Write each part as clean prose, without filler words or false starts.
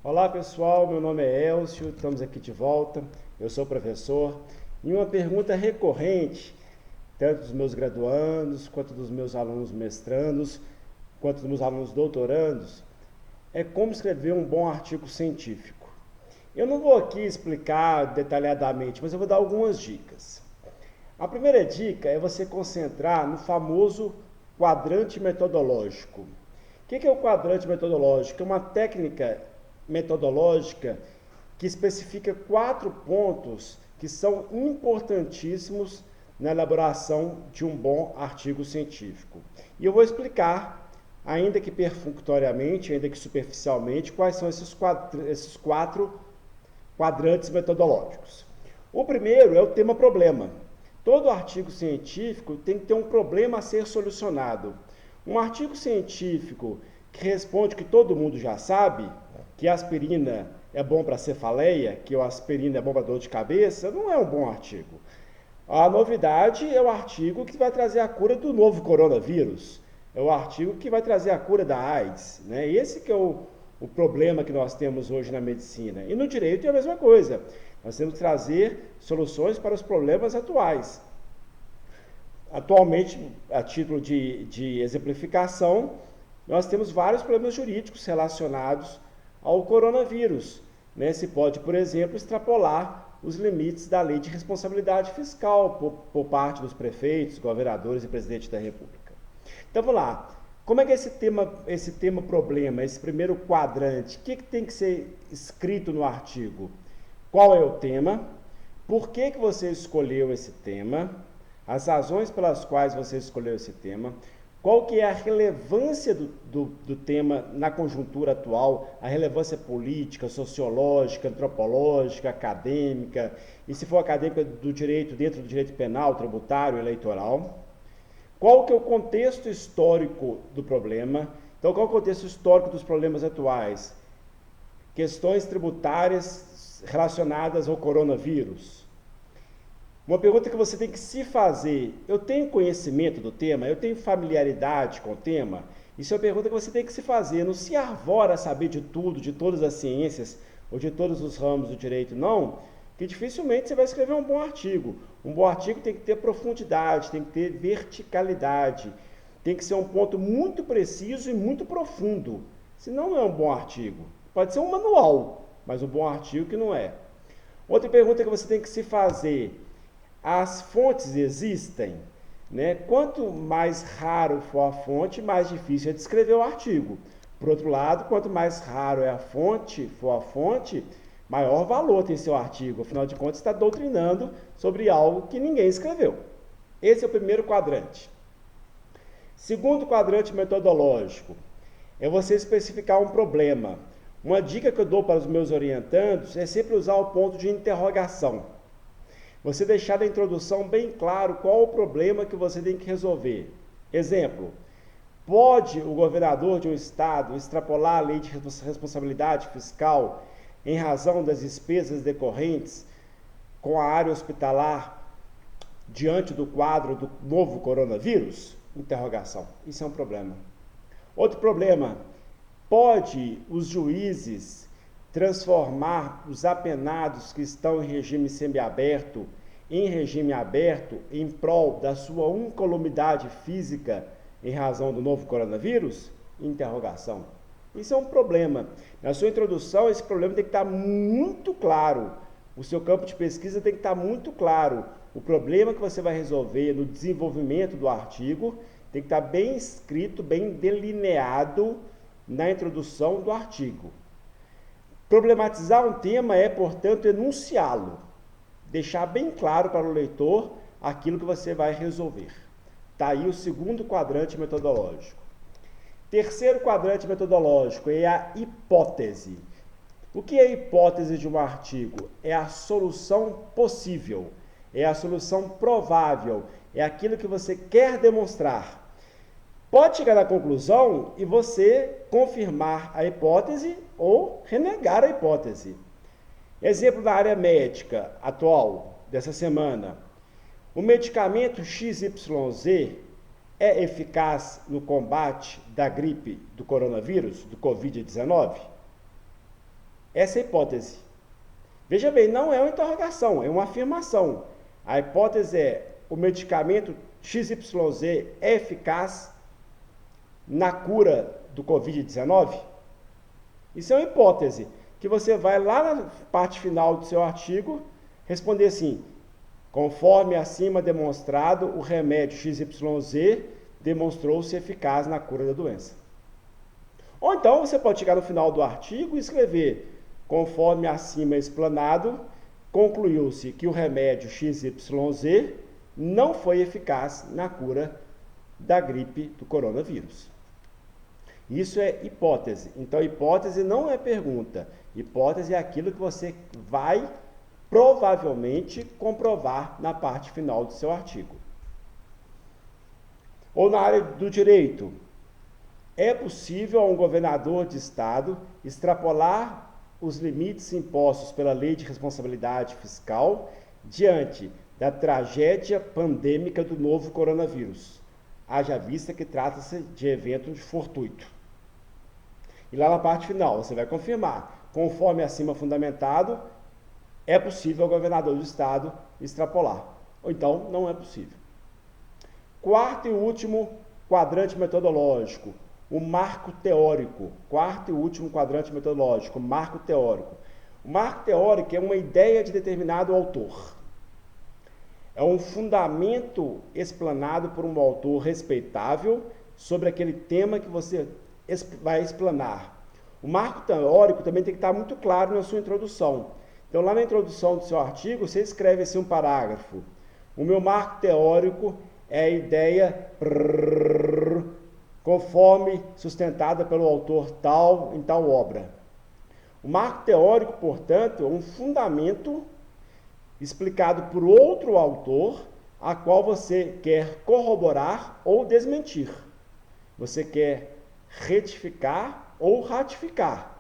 Olá pessoal, meu nome é Elcio, estamos aqui de volta, eu sou professor e uma pergunta recorrente, tanto dos meus graduandos, quanto dos meus alunos mestrandos, quanto dos meus alunos doutorandos, é como escrever um bom artigo científico. Eu não vou aqui explicar detalhadamente, mas eu vou dar algumas dicas. A primeira dica é você concentrar no famoso quadrante metodológico. O que é o quadrante metodológico? É uma técnica metodológica que especifica 4 pontos que são importantíssimos na elaboração de um bom artigo científico. E eu vou explicar, ainda que perfunctoriamente, ainda que superficialmente, quais são esses quatro quadrantes metodológicos. O primeiro é o tema-problema. Todo artigo científico tem que ter um problema a ser solucionado. Um artigo científico que responde que todo mundo já sabe, que a aspirina é bom para cefaleia, que a aspirina é bom para dor de cabeça, não é um bom artigo. A novidade é o artigo que vai trazer a cura do novo coronavírus, é o artigo que vai trazer a cura da AIDS, né? Esse que é o problema que nós temos hoje na medicina. E no direito é a mesma coisa. Nós temos que trazer soluções para os problemas atuais. Atualmente, a título de exemplificação, nós temos vários problemas jurídicos relacionados ao coronavírus. Né? Se pode, por exemplo, extrapolar os limites da lei de responsabilidade fiscal por parte dos prefeitos, governadores e presidente da República. Então, vamos lá. Como é que é esse tema problema, esse primeiro quadrante, o que tem que ser escrito no artigo? Qual é o tema? Por que você escolheu esse tema? As razões pelas quais você escolheu esse tema? Qual que é a relevância do tema na conjuntura atual? A relevância política, sociológica, antropológica, acadêmica, e se for acadêmica do direito, dentro do direito penal, tributário, eleitoral? Qual que é o contexto histórico do problema? Então, qual é o contexto histórico dos problemas atuais? Questões tributárias relacionadas ao coronavírus. Uma pergunta que você tem que se fazer: eu tenho conhecimento do tema? Eu tenho familiaridade com o tema? Isso é uma pergunta que você tem que se fazer. Não se arvora a saber de tudo, de todas as ciências ou de todos os ramos do direito, não, que dificilmente você vai escrever um bom artigo. Um bom artigo tem que ter profundidade, tem que ter verticalidade, tem que ser um ponto muito preciso e muito profundo. Senão não é um bom artigo. Pode ser um manual, mas um bom artigo que não é. Outra pergunta que você tem que se fazer: as fontes existem? Né? Quanto mais raro for a fonte, mais difícil é de escrever o artigo. Por outro lado, quanto mais raro for a fonte, maior valor tem seu artigo. Afinal de contas, está doutrinando sobre algo que ninguém escreveu. Esse é o primeiro quadrante. Segundo quadrante metodológico é você especificar um problema. Uma dica que eu dou para os meus orientandos é sempre usar o ponto de interrogação. Você deixar na introdução bem claro qual o problema que você tem que resolver. Exemplo: pode o governador de um estado extrapolar a lei de responsabilidade fiscal em razão das despesas decorrentes com a área hospitalar diante do quadro do novo coronavírus? Interrogação. Isso é um problema. Outro problema: pode os juízes transformar os apenados que estão em regime semiaberto em regime aberto em prol da sua incolumidade física em razão do novo coronavírus? Interrogação. Isso é um problema. Na sua introdução, esse problema tem que estar muito claro. O seu campo de pesquisa tem que estar muito claro. O problema que você vai resolver no desenvolvimento do artigo tem que estar bem escrito, bem delineado na introdução do artigo. Problematizar um tema é, portanto, enunciá-lo. Deixar bem claro para o leitor aquilo que você vai resolver. Está aí o segundo quadrante metodológico. Terceiro quadrante metodológico é a hipótese. O que é a hipótese de um artigo? É a solução possível, é a solução provável, é aquilo que você quer demonstrar. Pode chegar na conclusão e você confirmar a hipótese ou renegar a hipótese. Exemplo da área médica atual, dessa semana: o medicamento XYZ é eficaz no combate da gripe do coronavírus, do Covid-19? Essa é a hipótese. Veja bem, não é uma interrogação, é uma afirmação. A hipótese é: o medicamento XYZ é eficaz na cura do Covid-19? Isso é uma hipótese, que você vai lá na parte final do seu artigo responder assim: conforme acima demonstrado, o remédio XYZ demonstrou-se eficaz na cura da doença. Ou então você pode chegar no final do artigo e escrever: conforme acima explanado, concluiu-se que o remédio XYZ não foi eficaz na cura da gripe do coronavírus. Isso é hipótese. Então, hipótese não é pergunta. Hipótese é aquilo que você vai provavelmente comprovar na parte final do seu artigo. Ou na área do direito, é possível a um governador de estado extrapolar os limites impostos pela Lei de Responsabilidade Fiscal diante da tragédia pandêmica do novo coronavírus, haja vista que trata-se de evento fortuito. E lá na parte final, você vai confirmar: conforme acima fundamentado, é possível ao governador do estado extrapolar. Ou então, não é possível. Quarto e último quadrante metodológico, o marco teórico. Quarto e último quadrante metodológico, marco teórico. O marco teórico é uma ideia de determinado autor. É um fundamento explanado por um autor respeitável sobre aquele tema que você vai explanar. O marco teórico também tem que estar muito claro na sua introdução. Então, lá na introdução do seu artigo, você escreve assim um parágrafo: o meu marco teórico é a ideia conforme sustentada pelo autor tal em tal obra. O marco teórico, portanto, é um fundamento explicado por outro autor, a qual você quer corroborar ou desmentir. Você quer retificar ou ratificar.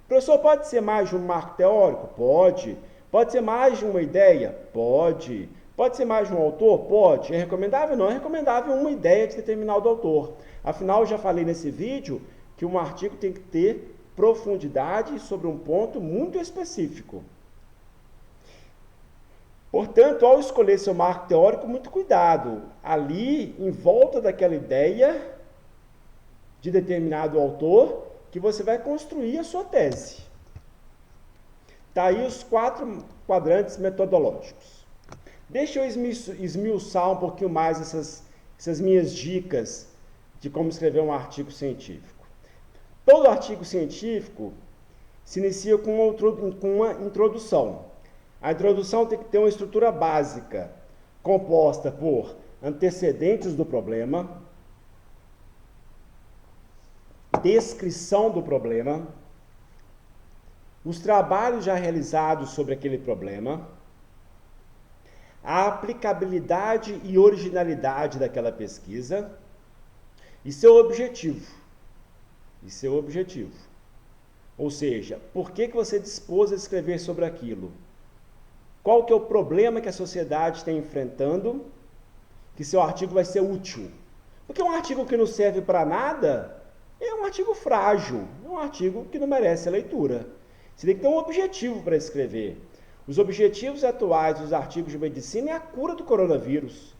Professor, pode ser mais de um marco teórico? Pode. Pode ser mais de uma ideia? Pode. Pode ser mais de um autor? Pode. É recomendável? Não é recomendável uma ideia de determinado autor. Afinal, eu já falei nesse vídeo que um artigo tem que ter profundidade sobre um ponto muito específico. Portanto, ao escolher seu marco teórico, muito cuidado. Ali, em volta daquela ideia de determinado autor, que você vai construir a sua tese. Está aí os 4 quadrantes metodológicos. Deixa eu esmiuçar um pouquinho mais essas minhas dicas de como escrever um artigo científico. Todo artigo científico se inicia com uma introdução. A introdução tem que ter uma estrutura básica, composta por antecedentes do problema, descrição do problema, os trabalhos já realizados sobre aquele problema, a aplicabilidade e originalidade daquela pesquisa e seu objetivo. Ou seja, por que você dispôs a escrever sobre aquilo? Qual que é o problema que a sociedade está enfrentando que seu artigo vai ser útil? Porque um artigo que não serve para nada é um artigo frágil, é um artigo que não merece a leitura. Você tem que ter um objetivo para escrever. Os objetivos atuais dos artigos de medicina é a cura do coronavírus.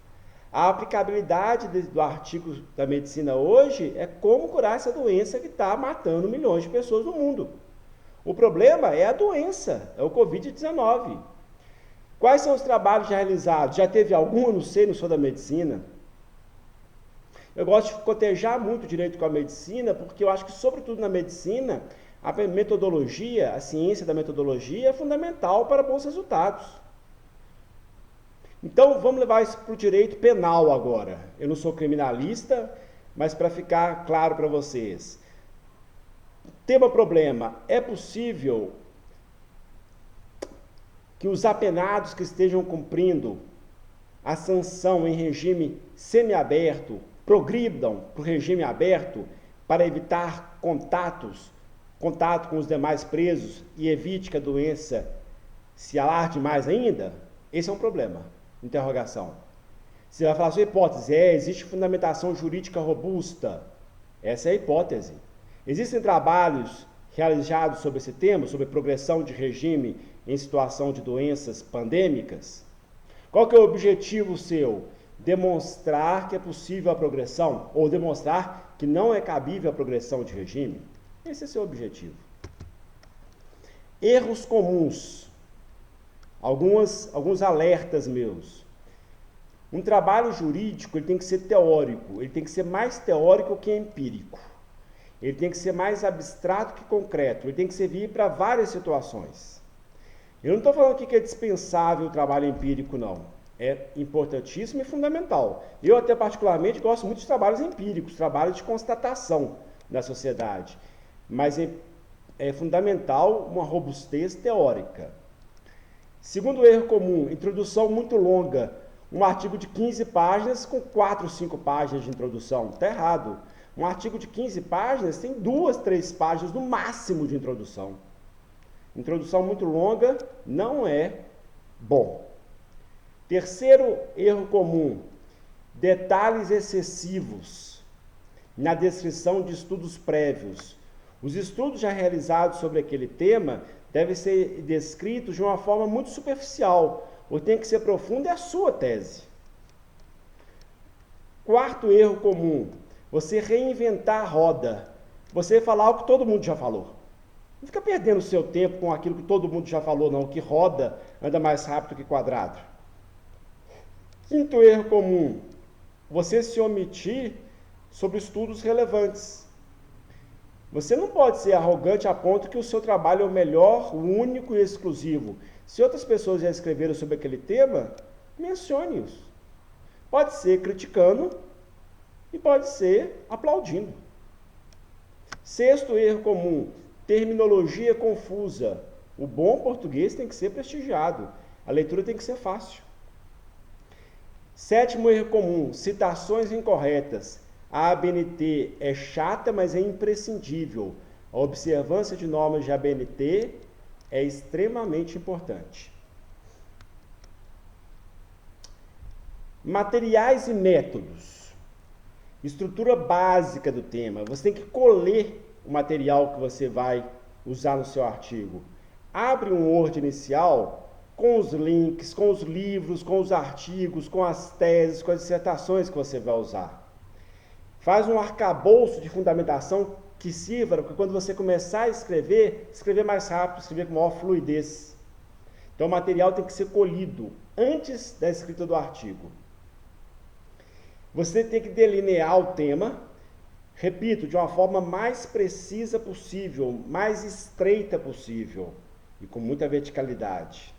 A aplicabilidade do artigo da medicina hoje é como curar essa doença que está matando milhões de pessoas no mundo. O problema é a doença, é o Covid-19. Quais são os trabalhos já realizados? Já teve algum? Eu não sei, não sou da medicina. Eu gosto de cotejar muito o direito com a medicina, porque eu acho que, sobretudo na medicina, a metodologia, a ciência da metodologia é fundamental para bons resultados. Então, vamos levar isso para o direito penal agora. Eu não sou criminalista, mas para ficar claro para vocês. Tema problema: é possível que os apenados que estejam cumprindo a sanção em regime semiaberto progridam para o regime aberto para evitar contato com os demais presos e evite que a doença se alarde mais ainda? Esse é um problema. Interrogação. Você vai falar a sua hipótese. Existe fundamentação jurídica robusta. Essa é a hipótese. Existem trabalhos realizados sobre esse tema, sobre progressão de regime em situação de doenças pandêmicas? Qual que é o objetivo seu? Demonstrar que é possível a progressão ou demonstrar que não é cabível a progressão de regime? Esse é seu objetivo. Erros comuns. Alguns alertas meus. Um trabalho jurídico ele tem que ser teórico, ele tem que ser mais teórico que empírico. Ele tem que ser mais abstrato que concreto, ele tem que servir para várias situações. Eu não estou falando aqui que é dispensável o trabalho empírico, não. É importantíssimo e fundamental. Eu até particularmente gosto muito de trabalhos empíricos, trabalhos de constatação da sociedade. Mas é fundamental uma robustez teórica. Segundo erro comum, introdução muito longa. Um artigo de 15 páginas com 4 ou 5 páginas de introdução. Está errado. Um artigo de 15 páginas tem 2, 3 páginas no máximo de introdução. Introdução muito longa não é bom. Terceiro erro comum, detalhes excessivos na descrição de estudos prévios. Os estudos já realizados sobre aquele tema devem ser descritos de uma forma muito superficial. O que tem que ser profundo é a sua tese. Quarto erro comum, você reinventar a roda. Você falar o que todo mundo já falou. Não fica perdendo o seu tempo com aquilo que todo mundo já falou, não. Que roda anda mais rápido que quadrado. Quinto erro comum, você se omitir sobre estudos relevantes. Você não pode ser arrogante a ponto que o seu trabalho é o melhor, o único e exclusivo. Se outras pessoas já escreveram sobre aquele tema, mencione isso. Pode ser criticando e pode ser aplaudindo. Sexto erro comum, terminologia confusa. O bom português tem que ser prestigiado. A leitura tem que ser fácil. Sétimo erro comum, citações incorretas. A ABNT é chata, mas é imprescindível. A observância de normas de ABNT é extremamente importante. Materiais e métodos. Estrutura básica do tema. Você tem que colher o material que você vai usar no seu artigo. Abre um Word inicial com os links, com os livros, com os artigos, com as teses, com as dissertações que você vai usar. Faz um arcabouço de fundamentação que sirva para quando você começar a escrever mais rápido, escrever com maior fluidez. Então o material tem que ser colhido antes da escrita do artigo. Você tem que delinear o tema, repito, de uma forma mais precisa possível, mais estreita possível e com muita verticalidade.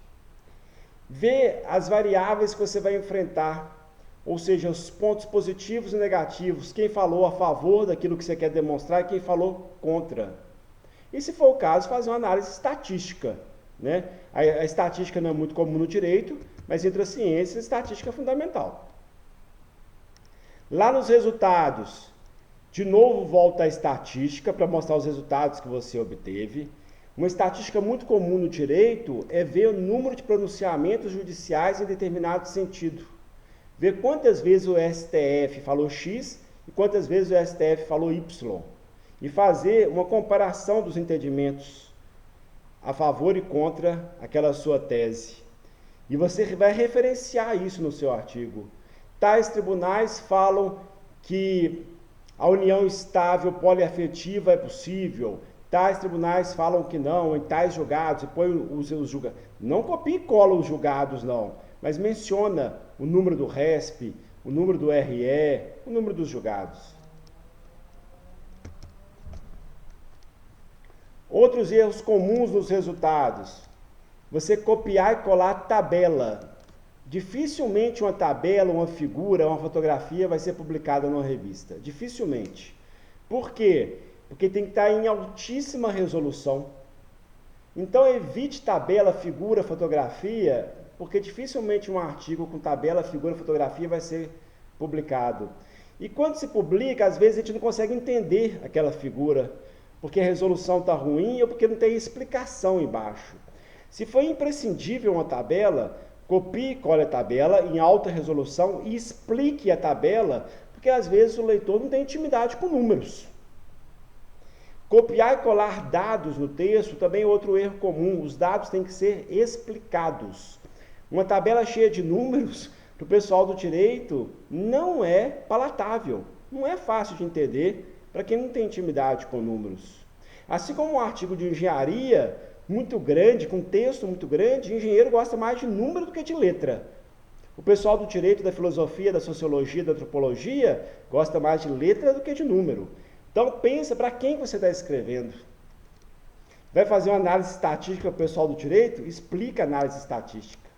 Vê as variáveis que você vai enfrentar, ou seja, os pontos positivos e negativos, quem falou a favor daquilo que você quer demonstrar e quem falou contra. E se for o caso, fazer uma análise estatística. Né? A estatística não é muito comum no direito, mas entre as ciências, a estatística é fundamental. Lá nos resultados, de novo volta a estatística para mostrar os resultados que você obteve. Uma estatística muito comum no direito é ver o número de pronunciamentos judiciais em determinado sentido. Ver quantas vezes o STF falou X e quantas vezes o STF falou Y. E fazer uma comparação dos entendimentos a favor e contra aquela sua tese. E você vai referenciar isso no seu artigo. Tais tribunais falam que a união estável poliafetiva é possível. Tais tribunais falam que não, em tais julgados, e põe os julgados. Não copia e cola os julgados, não. Mas menciona o número do RESP, o número do RE, o número dos julgados. Outros erros comuns nos resultados. Você copiar e colar tabela. Dificilmente uma tabela, uma figura, uma fotografia vai ser publicada numa revista. Dificilmente. Por quê? Porque tem que estar em altíssima resolução. Então evite tabela, figura, fotografia, porque dificilmente um artigo com tabela, figura, fotografia vai ser publicado. E quando se publica, às vezes a gente não consegue entender aquela figura, porque a resolução está ruim ou porque não tem explicação embaixo. Se for imprescindível uma tabela, copie e cole a tabela em alta resolução e explique a tabela, porque às vezes o leitor não tem intimidade com números. Copiar e colar dados no texto também é outro erro comum. Os dados têm que ser explicados. Uma tabela cheia de números, para o pessoal do direito, não é palatável. Não é fácil de entender para quem não tem intimidade com números. Assim como um artigo de engenharia muito grande, com texto muito grande, engenheiro gosta mais de número do que de letra. O pessoal do direito, da filosofia, da sociologia, da antropologia, gosta mais de letra do que de número. Então, pensa para quem você está escrevendo. Vai fazer uma análise estatística para o pessoal do direito? Explica a análise estatística.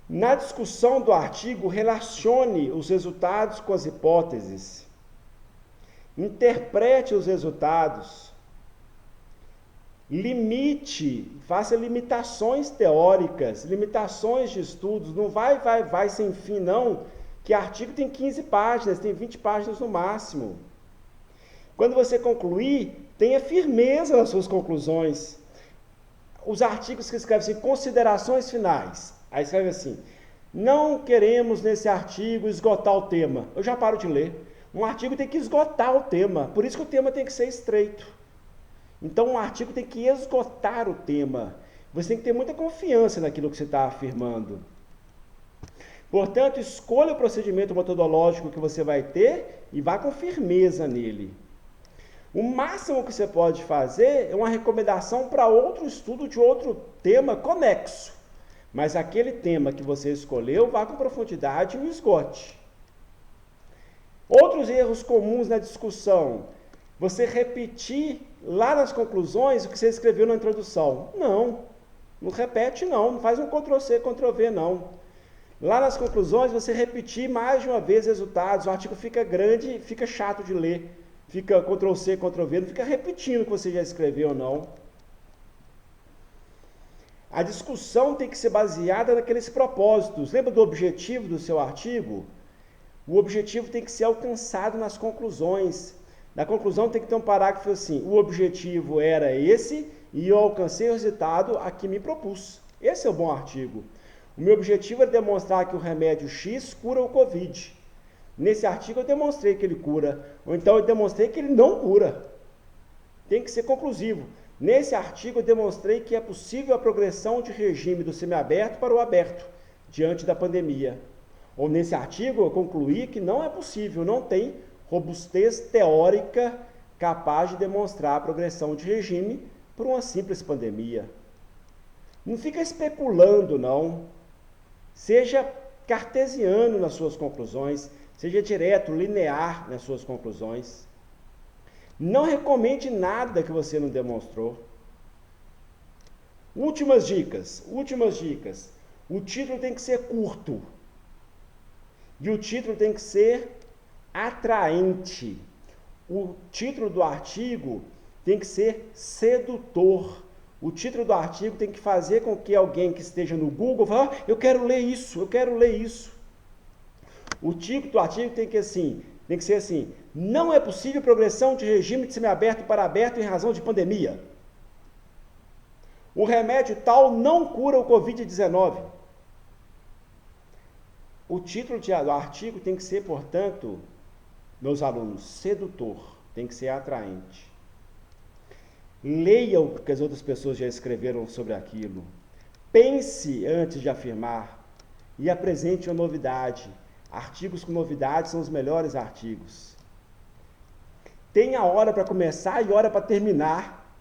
Na discussão do artigo, relacione os resultados com as hipóteses. Interprete os resultados. Limite, faça limitações teóricas, limitações de estudos. Não vai sem fim, não. Que artigo tem 15 páginas, tem 20 páginas no máximo. Quando você concluir, tenha firmeza nas suas conclusões. Os artigos que escrevem assim, considerações finais. Aí escreve assim, não queremos nesse artigo esgotar o tema. Eu já paro de ler. Um artigo tem que esgotar o tema, por isso que o tema tem que ser estreito. Então um artigo tem que esgotar o tema. Você tem que ter muita confiança naquilo que você está afirmando. Portanto, escolha o procedimento metodológico que você vai ter e vá com firmeza nele. O máximo que você pode fazer é uma recomendação para outro estudo de outro tema conexo. Mas aquele tema que você escolheu, vá com profundidade e o esgote. Outros erros comuns na discussão. Você repetir lá nas conclusões o que você escreveu na introdução. Não repete não faz um Ctrl+C, Ctrl+V não. Lá nas conclusões, você repetir mais de uma vez resultados, o artigo fica grande, fica chato de ler, fica Ctrl+C, Ctrl+V, não fica repetindo o que você já escreveu, não. A discussão tem que ser baseada naqueles propósitos. Lembra do objetivo do seu artigo? O objetivo tem que ser alcançado nas conclusões. Na conclusão tem que ter um parágrafo assim, o objetivo era esse e eu alcancei o resultado a que me propus. Esse é o bom artigo. O meu objetivo é demonstrar que o remédio X cura o Covid. Nesse artigo eu demonstrei que ele cura, ou então eu demonstrei que ele não cura. Tem que ser conclusivo. Nesse artigo eu demonstrei que é possível a progressão de regime do semiaberto para o aberto, diante da pandemia. Ou nesse artigo eu concluí que não é possível, não tem robustez teórica capaz de demonstrar a progressão de regime por uma simples pandemia. Não fica especulando, não. Seja cartesiano nas suas conclusões, seja direto, linear nas suas conclusões. Não recomende nada que você não demonstrou. Últimas dicas. O título tem que ser curto. E o título tem que ser atraente. O título do artigo tem que ser sedutor. O título do artigo tem que fazer com que alguém que esteja no Google fale, eu quero ler isso. O título do artigo tem que ser assim, não é possível progressão de regime de semiaberto para aberto em razão de pandemia. O remédio tal não cura o Covid-19. O título do artigo tem que ser, portanto, meus alunos, sedutor, tem que ser atraente. Leia o que as outras pessoas já escreveram sobre aquilo. Pense antes de afirmar e apresente uma novidade. Artigos com novidades são os melhores artigos. Tenha hora para começar e hora para terminar.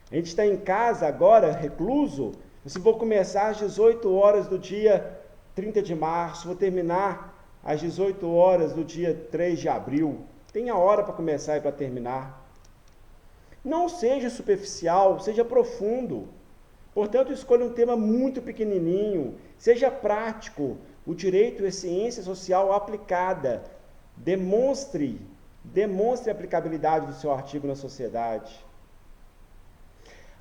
A gente está em casa agora, recluso. Se vou começar às 18 horas do dia 30 de março, vou terminar às 18 horas do dia 3 de abril. Tenha hora para começar e para terminar. Não seja superficial, seja profundo. Portanto, escolha um tema muito pequenininho, seja prático. O direito é ciência social aplicada. Demonstre a aplicabilidade do seu artigo na sociedade.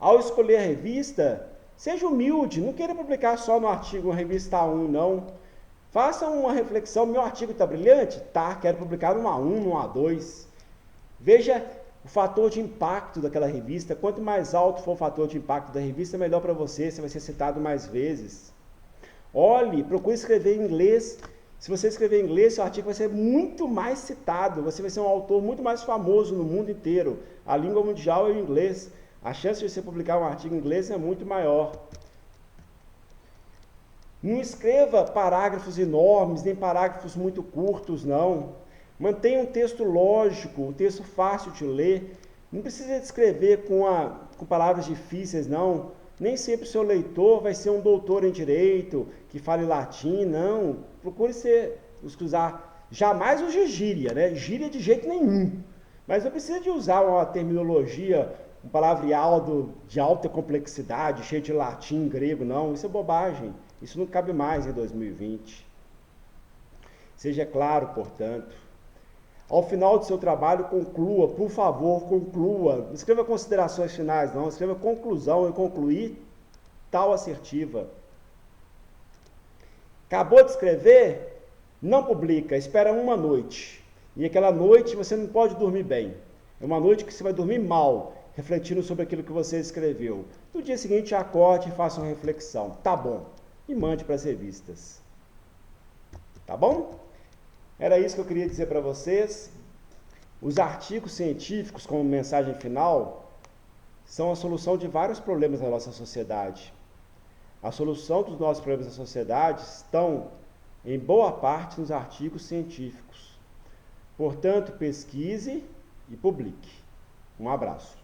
Ao escolher a revista, seja humilde, não queira publicar só no artigo uma revista A1, não. Faça uma reflexão, meu artigo está brilhante? Tá, quero publicar no A1, no A2. Veja o fator de impacto daquela revista. Quanto mais alto for o fator de impacto da revista, melhor para você vai ser citado mais vezes. Olhe, procure escrever em inglês. Se você escrever em inglês, seu artigo vai ser muito mais citado, você vai ser um autor muito mais famoso no mundo inteiro. A língua mundial é o inglês. A chance de você publicar um artigo em inglês é muito maior. Não escreva parágrafos enormes, nem parágrafos muito curtos, não. Mantenha um texto lógico, um texto fácil de ler. Não precisa escrever com palavras difíceis, não. Nem sempre o seu leitor vai ser um doutor em direito, que fale latim, não. Procure usar jamais use gíria, né? Gíria de jeito nenhum. Mas não precisa de usar uma terminologia, um palavreado de alta complexidade, cheio de latim, grego, não. Isso é bobagem. Isso não cabe mais em 2020. Seja claro, portanto. Ao final do seu trabalho, conclua, por favor, conclua. Não escreva considerações finais, não. Escreva conclusão e concluir tal assertiva. Acabou de escrever? Não publica, espera uma noite. E aquela noite você não pode dormir bem. É uma noite que você vai dormir mal, refletindo sobre aquilo que você escreveu. No dia seguinte, acorde e faça uma reflexão. Tá bom. E mande para as revistas. Tá bom? Era isso que eu queria dizer para vocês. Os artigos científicos, como mensagem final, são a solução de vários problemas da nossa sociedade. A solução dos nossos problemas da sociedade estão, em boa parte, nos artigos científicos. Portanto, pesquise e publique. Um abraço.